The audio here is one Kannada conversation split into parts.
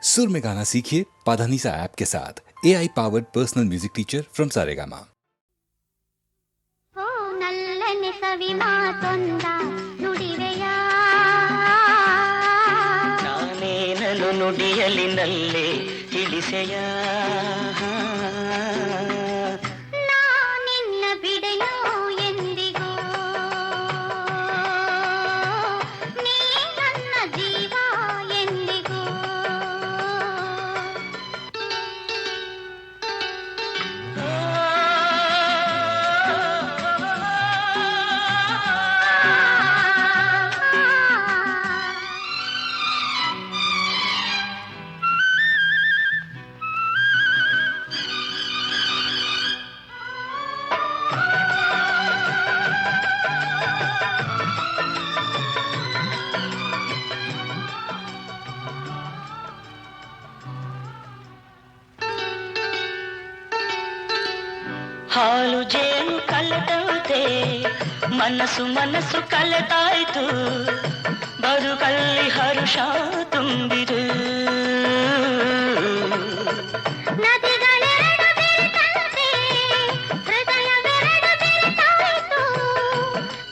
सुर में गाना सीखिए पाधानीसा ऐप के साथ AI powered personal music teacher from Saregama. ಓ ನಲ್ಲನೆ ಸವಿ ಮಾತೊಂದ ನುಡಿವೆಯ ನಾನೇನನು ನುಡಿಯಲಿನಲ್ಲೇ ತಿಳಿಸೆಯ ನಾ ನಿನ್ನ ಬಿಡೆಯೋ ಎಂದಿಗೂ ನೀ ನನ್ನ ಜೀವ ಎಂದಿಗೂ ಹಾಲು ಜೇನು ಕಲೆದಂತೆ ಮನಸ್ಸು ಮನಸ್ಸು ಕಲೆತಾಯ್ತು ಬದುಕಲ್ಲಿ ಹರುಷ ತುಂಬಿರು ನದಿಗಳೆರಡು ಬೆರೆತಂತೆ ಹೃದಯವೆರಡು ಬೆರೆತಾಯಿತು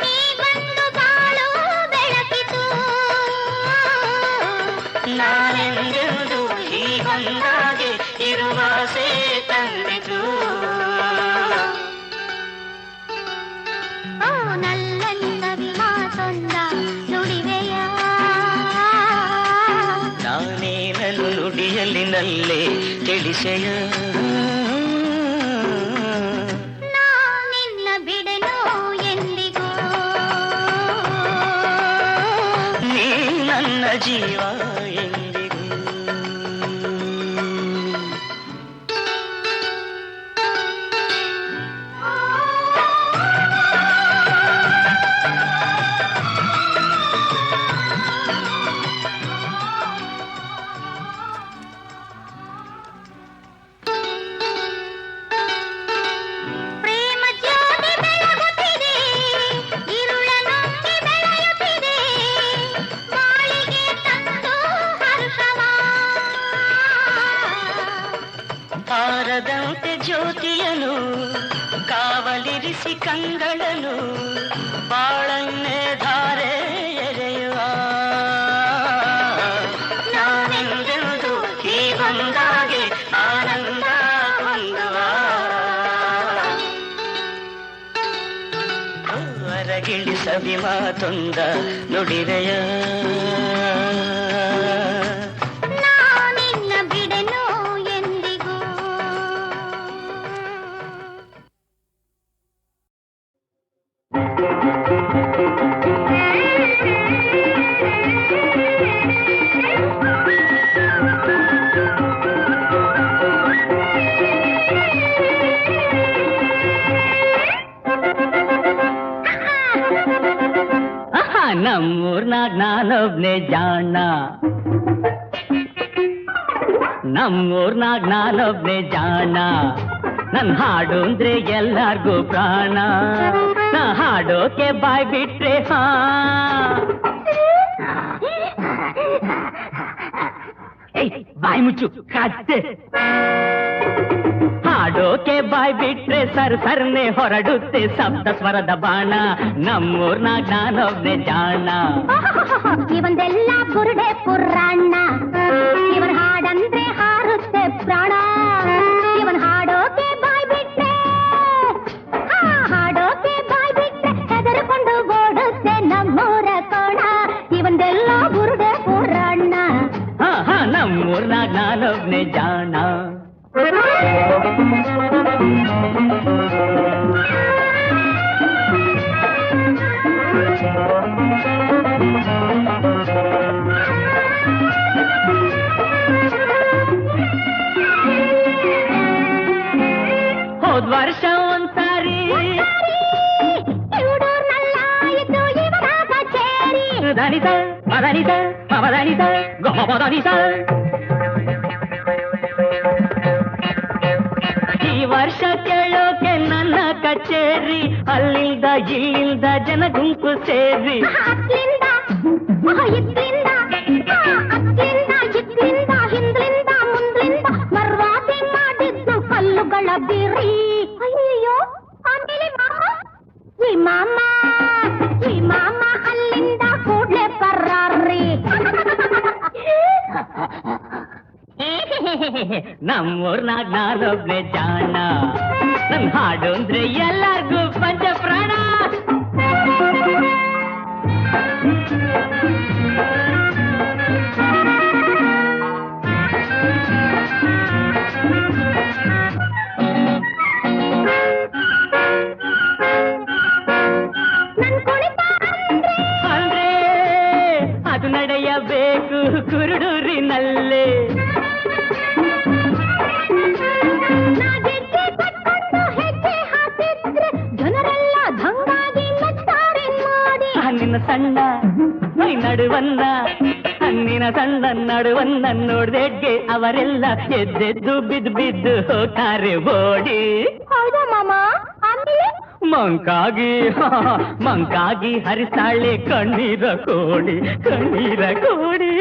ನೀ ಬಂದು ಬಾಳು ಬೆಳಕಿತು ನಾನೆಂದೆಂದು ಹೀಗೊಂದಾಗೆ ಇರುವಾಸೆ ತಂದಿತು ಓ ನಲ್ಲನೆ ಸವಿ ಮಾತೊಂದ ನುಡಿವೆಯ ನಾನೇನನು ನುಡಿಯಲಿನಲ್ಲೇ ತಿಳಿಸೆಯ ನಾ ನಿನ್ನ ಬಿಡೆನೋ ಎಂದಿಗೂ ನೀ ನನ್ನ ಜೀವ ಎಂದಿಗೂ ಪ್ರೇಮ ಜ್ಯೋತಿ ಬೆಳಗುತ್ತಿದೆ ಇರುಳ ನುಂಗಿ ಬೆಳೆಯುತ್ತಿದೆ ಬಾಳಿಗೆ ತಂದು ಹರ್ಷವ ಹಾರದಂತೆ ಜ್ಯೋತಿಯನು ಕಾವಲಿರಿಸಿ ಕಂಗಳನು ಬಾಳನ್ನೇ ಧಾರೆ ಎರೆಯುವ ನಾನೆಂದೆಂದು ಹೀಗೊಂದಾಗೆ ಆನಂದ ಹೊಂದುವ ಹೊರಗಿಳಿ ಸವಿ ಮಾತೊಂದ ನುಡಿರೆಯ ನಾ ನಿನ್ನ ಬಿಡೆನೋ ಎಂದಿಗೂ ನಮ್ಮೂರ್ನಾಗ ನಾನೊಬ್ನೇ ಜಾಣ ನಮ್ಮೂರ್ನಾಗ ನಾನೊಬ್ನೇ ಜಾಣ ನನ್ ಹಾಡು ಅಂದ್ರೆ ಎಲ್ಲಾರ್ಗೂ ಪ್ರಾಣ ನಾ ಹಾಡೋಕೆ ಬಾಯ್ ಬಿಟ್ರೆ ಹಾ ಬಾಯ್ ಮುಚ್ಚು ಕತ್ತೆ ಹಾಡೋಕೆ ಬಾಯ್ ಬಿಟ್ರೆ ಸರ್ನೆ ಹೊರಡುತ್ತೆ ಸಪ್ತ ಸ್ವರದ ಬಾಣ ನಮ್ಮೂರ್ನಾಗ ನಾನೊಬ್ನೇ ಜಾಣ ಇವಂದೆಲ್ಲ ಪುರುಡೆ ಪುರಾಣ ಇವನ್ ಹಾಡಂದ್ರೆ ಹಾರುತ್ತೆ ಪ್ರಾಣ ಇವನ್ ಹಾಡೋಕೆ ಬಾಯ್ ಬಿಟ್ರೆ ಹಾಡೋಕೆ ಬಾಯ್ ಬಿಟ್ರೆ ಹೆದರ್ಕೊಂಡು ಓಡುತ್ತೆ ನಮ್ಮೂರ ಕೋಣ ಇವಂದೆಲ್ಲ ಪುರುಡೆ ಪುರಾಣ ನಮ್ಮೂರ್ನಾಗ ನಾನೊಬ್ನೇ ಜಾಣ ಹೋದ್ ವರ್ಷ ಒಂದ್ಸಾರಿ ಧನಿತ ಮದನಿತ ಮಮದನಿತ ಗೊಮದನಿತ ಈ ವರ್ಷ ಕೇಳೋಕೆ ನನ್ನ ಕಚೇರಿ ಅಲ್ಲಿಂದ ಇಲ್ಲಿಂದ ಜನ ಗುಂಪು ಸೇರಿ ಇತ್ಲಿಂದ ಇತ್ಲಿಂದ ಹಿಂದ್ಲಿಂದ ಬಿರಿ. ಅಯ್ಯೋ ಆಮೇಲೆ ಈ ಮಾಮ ಅಲ್ಲಿಂದ ಕೂಡ್ಲೆ ಪರ್ರಾರ್ರಿ. ನಮ್ಮೂರ್ನಾಗ ನಾನೊಬ್ಳೆ ಜಾಣ, ನನ್ ಹಾಡು ಅಂದ್ರೆ ಎಲ್ಲಾರ್ಗೂ ಪಂಚ ಪ್ರಾಣ. ಅಂದ್ರೆ ಅದು ನಡೆಯಬೇಕು ಕುರುಡೂರಿನಲ್ಲೇ. ಜನರೆಲ್ಲ ದಂಗಾಗಿ ನಗ್ತಾರೆ ನೋಡಿ. ಹಣ್ಣಿನ ಸಣ್ಣ ಮೈ ನಡುವನ್ನ, ಹಣ್ಣಿನ ಸಣ್ಣ ನಡುವನ್ನ ನೋಡ್ದೆಡ್ಗೆ ಅವರೆಲ್ಲ ಎದ್ದೆದ್ದು ಬಿದ್ದು ಬಿದ್ದು ಹೋಗ್ತಾರೆ ಓಡಿ. ಹೌದಾ ಮಾಮ? ಆಮೇಲೆ ಮಂಕಾಗಿ ಹರಿಸಾಳೆ ಕಣ್ಣೀರ ಕೋಡಿ, ಕಣ್ಣೀರ ಕೋಡಿ.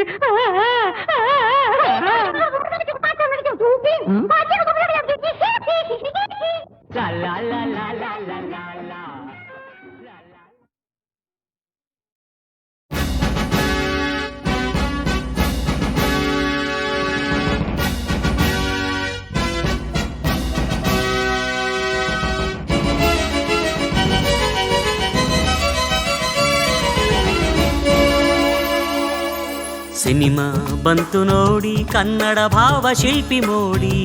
ಲಾ ಲಾ ಲಾ ಲಾ ಲಾ ಲಾ ಲಾ ಲಾ. ಸಿನಿಮಾ ಬಂತು ನೋಡಿ ಕನ್ನಡ ಭಾವ ಶಿಲ್ಪಿ ಮೋಡಿ.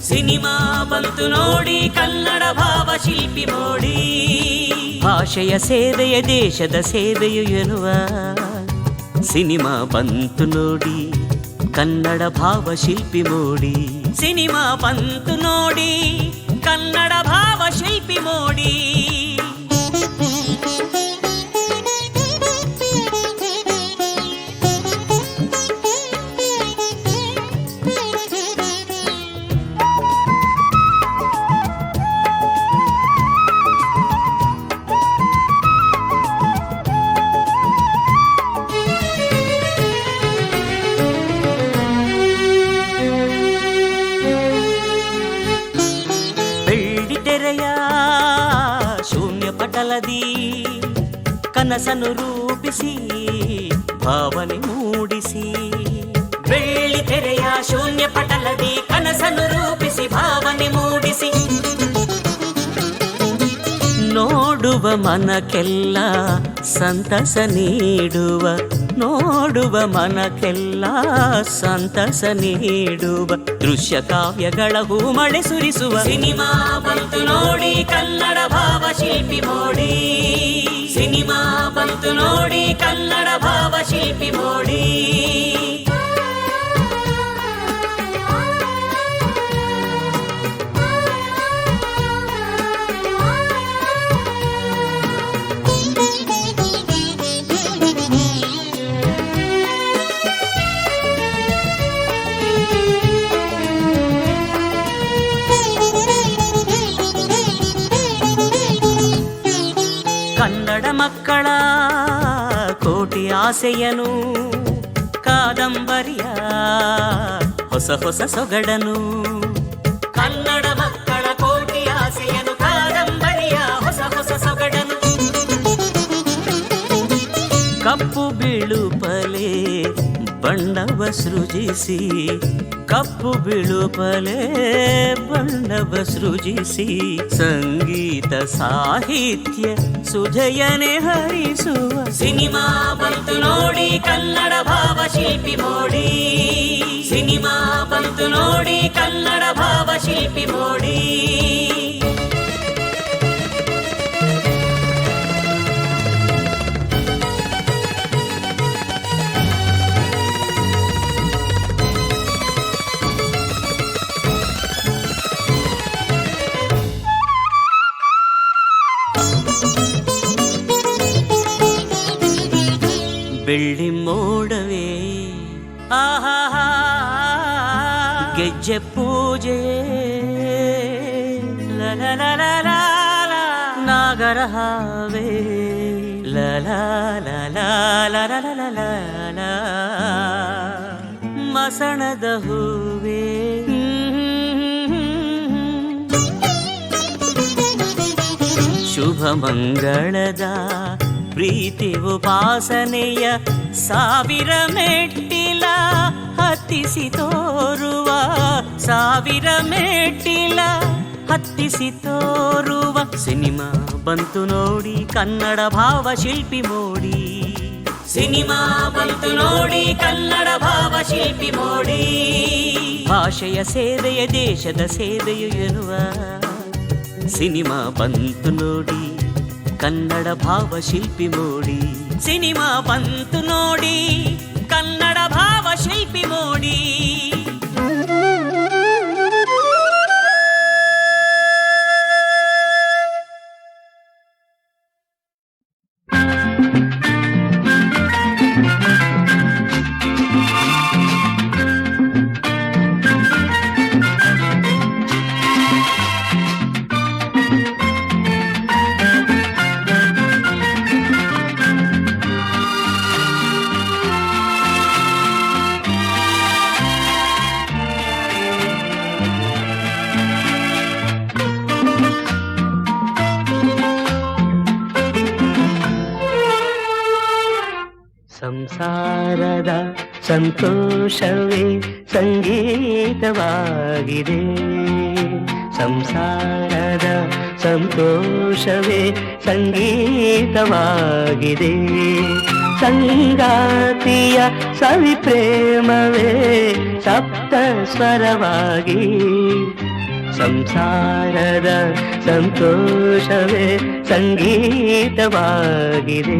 ಸಿನಿಮಾ ಬಂತು ನೋಡಿ ಕನ್ನಡ ಭಾವ ಶಿಲ್ಪಿ ಮೋಡಿ. ಭಾಷೆಯ ಸೇವೆಯ ದೇಶದ ಸೇವೆಯು ಎನ್ನುವ ಸಿನಿಮಾ ಬಂತು ನೋಡಿ ಕನ್ನಡ ಭಾವ ಶಿಲ್ಪಿ ಮೋಡಿ. ಸಿನಿಮಾ ಬಂತು ನೋಡಿ ಕನ್ನಡ ಭಾವ ಶಿಲ್ಪಿ ಮೋಡಿ. ಶೂನ್ಯ ಪಟಲದಿ ಕನಸನ್ನು ರೂಪಿಸಿ ಭಾವನೆ ಮೂಡಿಸಿ. ಬೆಳ್ಳಿ ತೆರೆಯ ಶೂನ್ಯ ಪಟಲದಿ ಕನಸನ್ನು ರೂಪಿಸಿ ಭಾವನೆ ಮೂಡಿಸಿ. ನೋಡುವ ಮನಕ್ಕೆಲ್ಲ ಸಂತಸ ನೀಡುವ, ನೋಡುವ ಮನಕ್ಕೆಲ್ಲ ಸಂತಸ ನೀಡುವ ದೃಶ್ಯ ಕಾವ್ಯಗಳ ಹೂಮಳೆ ಸುರಿಸುವ. ಸಿನಿಮಾ ಬಂತು ನೋಡಿ ಕನ್ನಡ ಭಾವ ಶಿಲ್ಪಿ ಮೋಡಿ. ಸಿನಿಮಾ ಬಂತು ನೋಡಿ ಕನ್ನಡ ಭಾವ ಶಿಲ್ಪಿ ಮೋಡಿ. ಕನ್ನಡ ಮಕ್ಕಳ ಕೋಟಿ ಆಸೆಯನು, ಕಾದಂಬರಿಯ ಹೊಸ ಹೊಸ ಸೊಗಡನು. ಕನ್ನಡ ಮಕ್ಕಳ ಕೋಟಿ ಆಸೆಯನು, ಕಾದಂಬರಿಯ ಹೊಸ ಹೊಸ ಸೊಗಡನು. ಕಪ್ಪು ಬಿಳುಪಲೆ ಬಣ್ಣವ ಸೃಜಿಸಿ, ಕಪ್ಪು ಬಿಳುಪಲೆ ಬಣ್ಣವ ಸೃಜಿಸಿ. ಸಂಗೀತ ಸಾಹಿತ್ಯ ಸುಜಯನೆ ಹರಿಸುವ. ಸಿನಿಮಾ ಬಂತು ನೋಡಿ ಕನ್ನಡ ಭಾವ ಶಿಲ್ಪಿ ಮೋಡಿ. ಸಿನಿಮಾ ಬಂತು ನೋಡಿ ಕನ್ನಡ ಭಾವ ಶಿಲ್ಪಿ ಮೋಡಿ. ಬೆಳ್ಳಿ ಮೋಡವೇ ಆಹಾ ಗೆಜ್ಜೆ ಪೂಜೆ ನಾಗರ ಹಾವೇ ಮಸಣದ ಹೂವೇ ಶುಭ ಮಂಗಳದ ಪ್ರೀತಿ ಉಪಾಸನೆಯ ಸಾವಿರ ಮೆಟ್ಟಿಲ ಹತ್ತಿಸಿ ತೋರುವ, ಸಾವಿರ ಮೆಟ್ಟಿಲ ಹತ್ತಿಸಿ ತೋರುವ ಸಿನಿಮಾ ಬಂತು ನೋಡಿ ಕನ್ನಡ ಭಾವ ಶಿಲ್ಪಿ ಮೋಡಿ. ಸಿನಿಮಾ ಬಂತು ನೋಡಿ ಕನ್ನಡ ಭಾವ ಶಿಲ್ಪಿ ಮೋಡಿ. ಭಾಷೆಯ ಸೇವೆಯ ದೇಶದ ಸೇವೆಯು ಎನ್ನುವ ಸಿನಿಮಾ ಬಂತು ನೋಡಿ ಕನ್ನಡ ಭಾವ ಶಿಲ್ಪಿ ಮೋಡಿ. ಸಿನಿಮಾ ಬಂತು ನೋಡಿ ಕನ್ನಡ ಭಾವ ಶಿಲ್ಪಿ ಮೋಡಿ. ಸಂಸಾರದ ಸಂತೋಷವೇ ಸಂಗೀತವಾಗಿದೆ. ಸಂಸಾರದ ಸಂತೋಷವೇ ಸಂಗೀತವಾಗಿದೆ. ಸಂಗಾತಿಯ ಸವಿ ಪ್ರೇಮವೇ ಸಪ್ತ ಸ್ವರವಾಗಿ. ಸಂಸಾರದ ಸಂತೋಷವೇ ಸಂಗೀತವಾಗಿದೆ.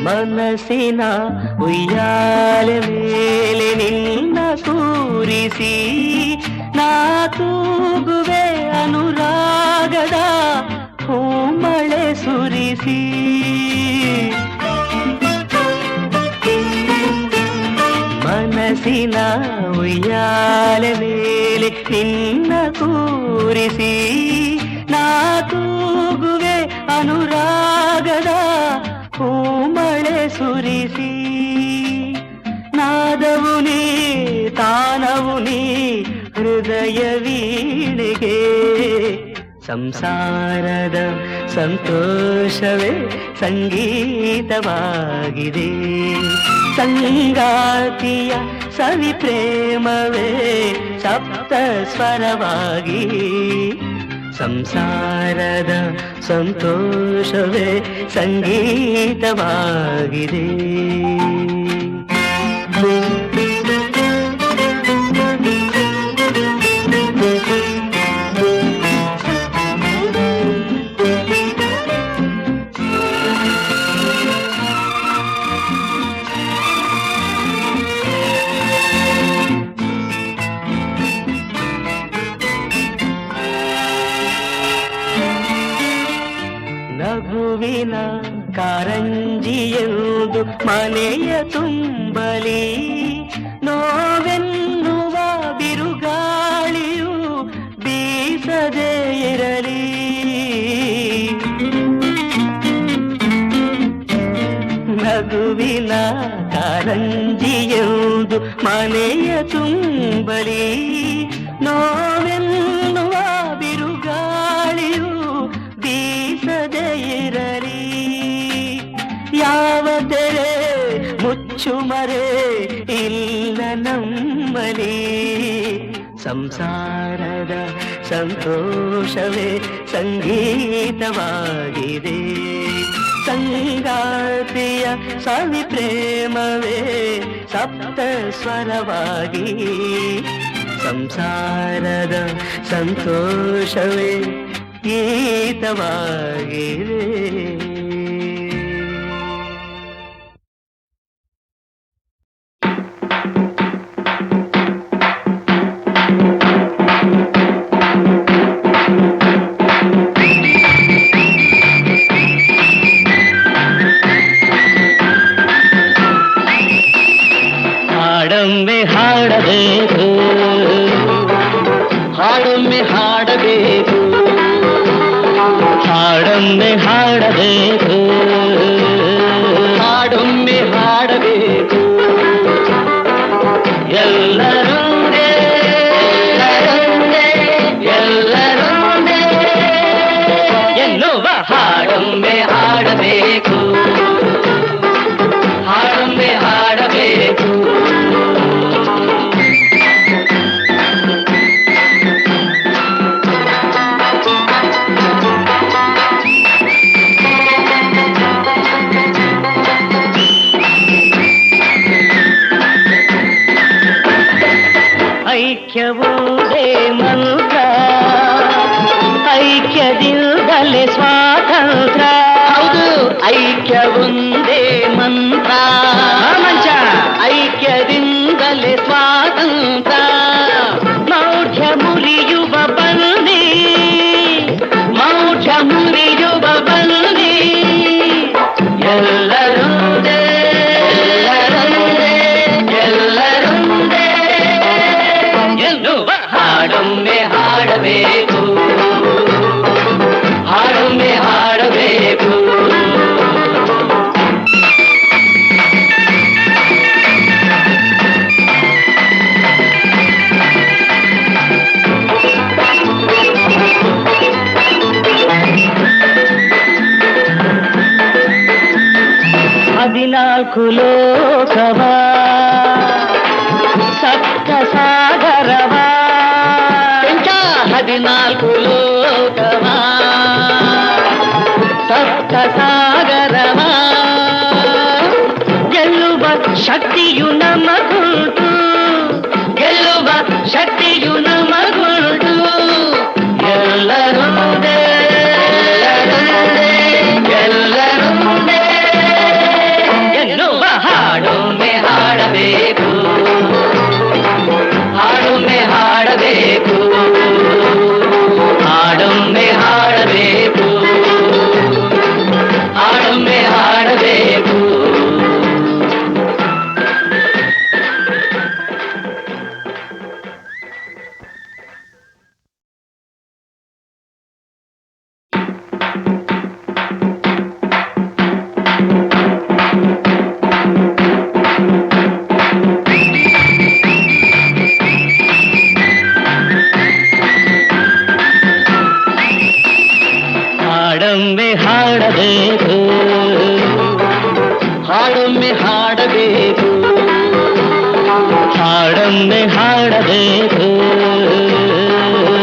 ಮನಸ್ಸಿನ ಉಯ್ಯಾಲೆ ಮೇಲೆ ನಿನ್ನ ಕೂರಿಸಿ ನಾ ತೂಗುವೆ ಅನುರಾಗದ ಹೂಮಳೆ ಸುರಿಸಿ. ಮನಸ್ಸಿನ ಉಯ್ಯಾಲೆ ಮೇಲೆ ನಿನ್ನ ಕೂರಿಸಿ ನಾ ತೂಗುವೆ ಅನುರಾಗದ ಹೂಮಳೆ ಸುರಿಸಿ. ನಾದವು ನೀ ತಾನವು ನೀ ಹೃದಯ ವೀಣೆಗೆ. ಸಂಸಾರದ ಸಂತೋಷವೇ ಸಂಗೀತವಾಗಿದೆ. ಸಂಗಾತಿಯ ಸವಿ ಪ್ರೇಮವೇ ಸಪ್ತ ಸ್ವರವಾಗಿ. ಸಂಸಾರದ ಸಂತೋಷವೇ ಸಂಗೀತವಾಗಿದೆ. ನಗುವಿನ ಕಾರಂಜಿಯೆಂದು ಮನೆಯ ತುಂಬಲಿ ನೋವೆನ್ನುವ ಬಿರುಗಾಳಿಯು ಬೀಸದೇ ಇರಲಿ. ನಗುವಿನ ಕಾರಂಜಿಯೆಂದು ಮನೆಯ ತುಂಬಲಿ ನೋವೆನ್ನುವ ಬಿರುಗಾಳಿಯು ಬೀಸದೇ ಇರಲಿ. ಯಾವ ತೆರೆ ಮುಚ್ಚುಮರೆ ಇಲ್ಲ ನಮ್ಮಲಿ. ಸಂಸಾರದ ಸಂತೋಷವೇ ಸಂಗೀತವಾಗಿದೆ. ಸಂಗಾತಿಯ ಸವಿ ಪ್ರೇಮವೇ ಸಪ್ತ ಸ್ವರವಾಗಿ. ಸಂಸಾರದ ಸಂತೋಷವೇ ಗೀತವಾಗಿದೆ. ಹಾಡೊಮ್ಮೆ ಹಾಡಬೇಕು ಹಾಡೊಮ್ಮೆ ಹಾಡಬೇಕು ಎಲ್ಲರೊಂದೇ ಎಲ್ಲರೊಂದೇ ಎನ್ನುವ ಹಾಡೊಮ್ಮೆ ಹಾಡಬೇಕು ಹಾಡೊಮ್ಮೆ ಹಾಡಬೇಕು ಐಕ್ಯವೊಂದೇ ಮಂತ್ರ ಐಕ್ಯದಿಂದಲೇ ಸ್ವಾತಂತ್ರ್ಯ ಹೌದು ಐಕ್ಯವೊಂದೇ ಮಂತ್ರ ಮಂಚ ಐಕ್ಯದಿಂದಲೇ ಸ್ವಾತಂತ್ರ್ಯ ಮೌಢ್ಯ ಮುರಿಯುವ ಬನ್ನಿ ಮೌಢ್ಯ ಮುರಿಯುವ ಬನ್ನಿ ಎಲ್ಲರೊಂದೇ ಎಲ್ಲರೊಂದೇ ಎನ್ನುವ ಹಾಡೊಮ್ಮೆ ಹಾಡಬೇಕು ಹಾಡೊಮ್ಮೆ ಹಾಡಬೇಕು ಹದಿನಾಲ್ಕು ಲೋಕವ ಸಪ್ತ ಸಾಗರವ ಹದಿನಾಲ್ಕು ಲೋಕವ ಸಪ್ತ ಸಾಗರವ ಗೆಲ್ಲುವ ಶಕ್ತಿಯು ನಮಗುಂಟು ಗೆಲ್ಲುವ ಶಕ್ತಿಯು ನಮಗುಂಟು ಎಲ್ಲರೊಂದೇ ಎಲ್ಲರೊಂದೇ ಎನ್ನುವ ಹಾಡೊಮ್ಮೆ ಹಾಡಬೇಕು ಹಾಡೊಮ್ಮೆ ಹಾಡಬೇಕು ಹಾಡೊಮ್ಮೆ ಹಾಡಬೇಕು ಹಾಡೊಮ್ಮೆ ಹಾಡಬೇಕು ಹಾಡೊಮ್ಮೆ ಹಾಡಬೇಕು ಹಾಡೊಮ್ಮೆ ಹಾಡಬೇಕು ಹಾಡೊಮ್ಮೆ ಹಾಡಬೇಕು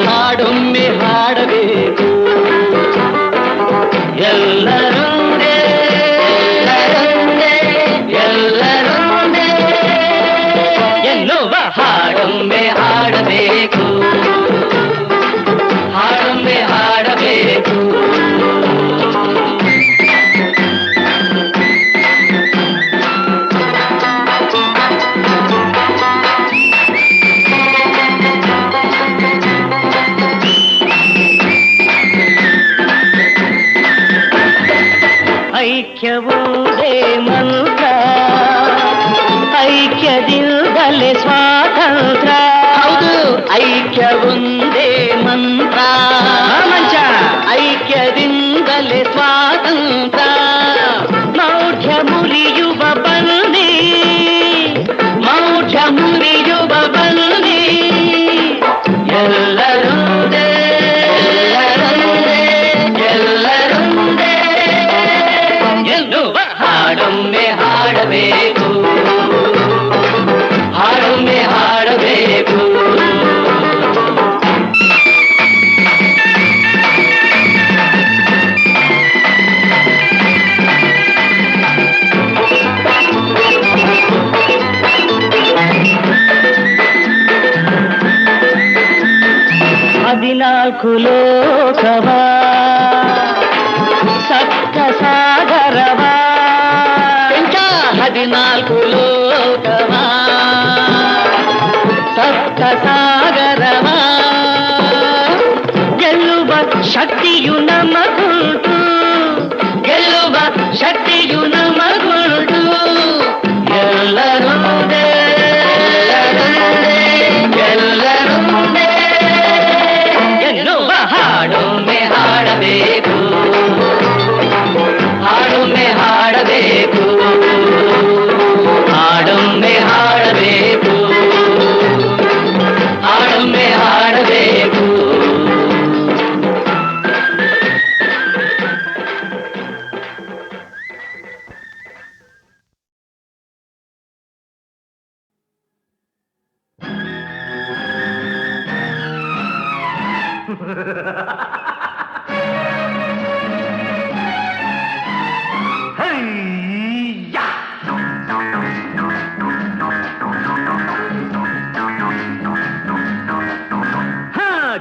ಹಾಡೊಮ್ಮೆ ಹಾಡಬೇಕು ಎಲ್ಲರೊಂದೇ ಎಲ್ಲರೊಂದೇ ಎನ್ನುವ ಹಾಡೊಮ್ಮೆ ಹಾಡಬೇಕು ಹಾಡೊಮ್ಮೆ ಹಾಡಬೇಕು ಐಕ್ಯವೊಂದೇ ಮಂತ್ರ ಐಕ್ಯದಿಂದಲೇ ಸ್ವಾತಂತ್ರ್ಯ ಹೌದು ಐಕ್ಯವೊಂದೇ ಮಂತ್ರ ಮಂಚ ಐಕ್ಯದಿಂದಲೇ ಸ್ವಾತಂತ್ರ್ಯ ಮೌಢ್ಯ ಮುರಿಯುವ ಬನ್ನಿ ಮೌಢ್ಯ ಮುರಿಯುವ ಬನ್ನಿ ಎಲ್ಲರೊಂದೇ ಎಲ್ಲರೊಂದೇ ಎನ್ನುವ ಹಾಡೊಮ್ಮೆ ಹಾಡಬೇಕು ಹಾಡೊಮ್ಮೆ ಹಾಡಬೇಕು ಹದಿನಾಲ್ಕು ಲೋಕವ ಸಪ್ತ ಸಾಗರವ ಹದಿನಾಲ್ಕು ಲೋಕವ ಸಪ್ತ ಸಾಗರವ ಗೆಲ್ಲುವ ಶಕ್ತಿಯು ನಮಗುಂಟು ಗೆಲ್ಲುವ ಶಕ್ತಿಯು ನಮಗುಂಟು ಎಲ್ಲರೊಂದೇ ಎಲ್ಲರೊಂದೇ ಎನ್ನುವ ಹಾಡೊಮ್ಮೆ ಹಾಡಬೇಕು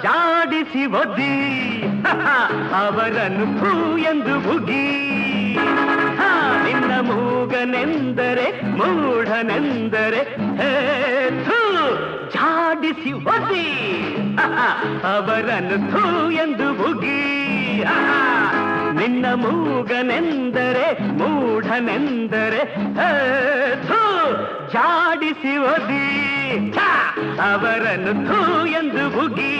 ಜಾಡಿಸಿ ಒದ್ದಿ ಅವರನ್ನು ಥೂ ಎಂದು ಬುಗಿ ನಿನ್ನ ಮೂಗನೆಂದರೆ ಮೂಢನೆಂದರೆ ಥೂ ಜಾಡಿಸಿ ಒದ್ದಿ ಅವರನ್ನು ಥೂ ಎಂದು ಬುಗಿ ನಿನ್ನ ಮೂಗನೆಂದರೆ ಮೂಢನೆಂದರೆ ಥೂ ಜಾಡಿಸಿ ಒದ್ದಿ ಅವರನ್ನು ಥೂ ಎಂದು ಬುಗಿ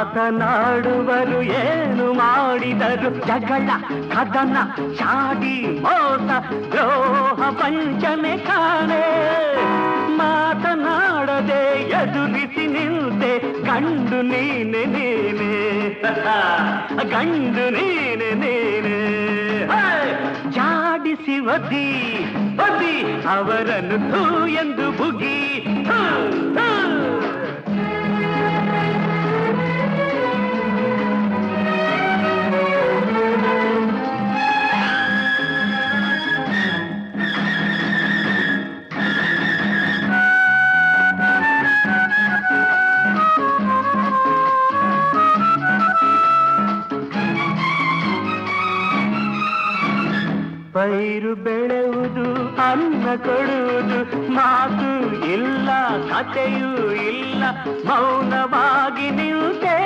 ಮಾತನಾಡುವರು ಏನು ಮಾಡಿದರು ಜಗಳ ಕದನ ಚಾಡಿ ಮೋಸ ದ್ರೋಹ ವಂಚನೆ ಕಾಣೆ ಮಾತನಾಡದೆ ಎದುರಿಸಿ ನಿಲ್ತೆ ಗಂಡು ನೀನೆ ನೀನೆ ಗಂಡು ನೀನೆ ನೀನೆ ಜಾಡಿಸಿ ಒದ್ದಿ ಒದ್ದಿ ಅವರನ್ನು ಥೂ ಎಂದು ಬುಗಿ ಪೈರು ಬೆಳೆಯುವುದು ಅನ್ನ ಕೊಡುವುದು ಮಾತು ಇಲ್ಲ ಕಥೆಯೂ ಇಲ್ಲ ಮೌನವಾಗಿ ನಿಲ್ತೆ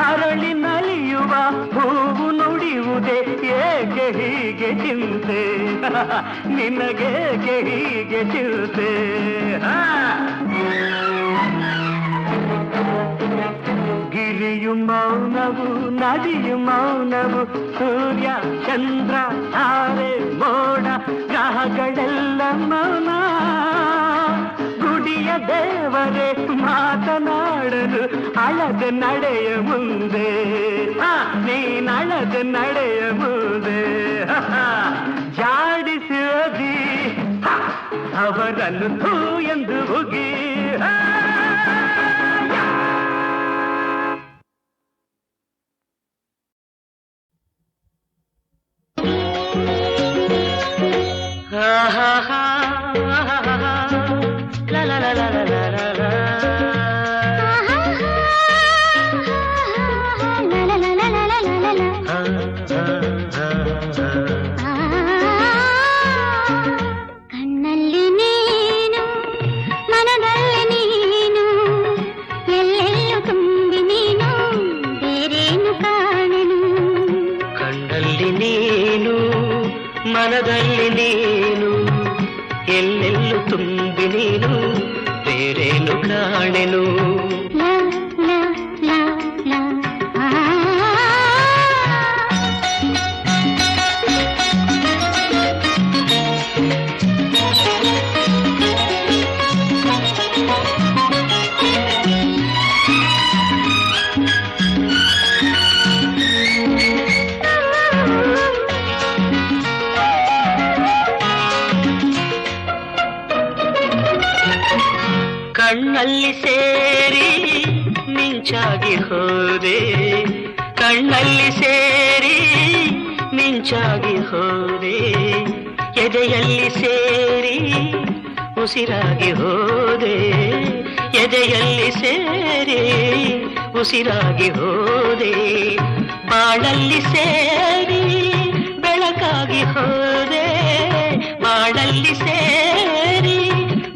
ಅರಳಿ ನಲಿಯುವ ಹೂವು ನುಡಿಯುವುದೇ ಏಕೆ ಹೀಗೆ ಚಿಂತೆ ನಿನಗೇಕೆ ಹೀಗೆ ಚಿಂತೆ ಗಿರಿಯು ಮೌನವು ನದಿಯು ಮೌನವು ಸೂರ್ಯ ಚಂದ್ರ ತಾರೆ ಮೋಡ ಗ್ರಹಗಳೆಲ್ಲ ಮೌನ ಗುಡಿಯ ದೇವರೇ ಮಾತನಾಡಲು ಅಳದ ನಡೆಯ ಮುಂದೆ ನೀನಳದ ನಡೆಯ ಮುಂದೆ ಜಾಡಿಸುವುದಿ ಅವರನ್ನು ಥೂ ಎಂದು ಹುಗಿ ಕಣ್ಣಲ್ಲಿ ನೀನು ಮನದಲ್ಲಿ ನೀನು ಎಲ್ಲೆಲ್ಲೂ ತುಂಬಿ ನೀನು ಬೇರೇನು ಕಾಣೆನು ಕಣ್ಣಲ್ಲಿ ನೀನು ಮನದಲ್ಲಿ ನೀನು ಎಲ್ಲೆಲ್ಲೂ ತುಂಬಿ ನೀನು ಬೇರೇನು ಕಾಣೆನು ಲಾ ಲಾ ಲಾ ಲಾ ಕಣ್ಣಲ್ಲಿ ಸೇರಿ ಮಿಂಚಾಗಿ ಹೋದೆ ಕಣ್ಣಲ್ಲಿ ಸೇರಿ ಮಿಂಚಾಗಿ ಹೋದೆ ಎದೆಯಲ್ಲಿ ಸೇರಿ ಉಸಿರಾಗಿ ಹೋದೆ ಎದೆಯಲ್ಲಿ ಸೇರಿ ಉಸಿರಾಗಿ ಹೋದೆ ಬಾಳಲ್ಲಿ ಸೇರಿ ಬೆಳಕಾಗಿ ಹೋದೆ ಬಾಳಲ್ಲಿ ಸೇರಿ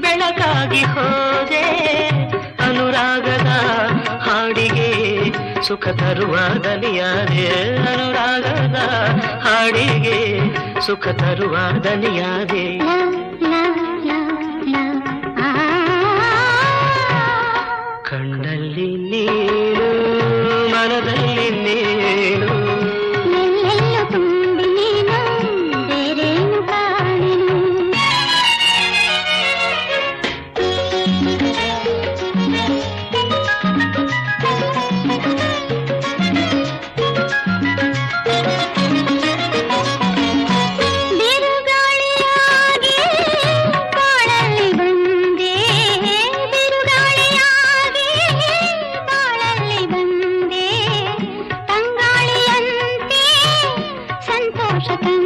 ಬೆಳಕಾಗಿ ಹೋದೆ ಅನುರಾಗದ ಹಾಡಿಗೆ ಸುಖ ತರುವ ದನಿಯಾದೆ ಅನುರಾಗದ ಹಾಡಿಗೆ ಸುಖ ತರುವ ದನಿಯಾದೆ ಕಣ್ಣಲ್ಲಿ ನೀನು ಮನದಲ್ಲಿ ನೀನು ಎಲ್ಲೆಲ್ಲೂ ತುಂಬಿ ನೀನು ಬೇರೇನು ಕಾಣೆನು ಪೋಷಕ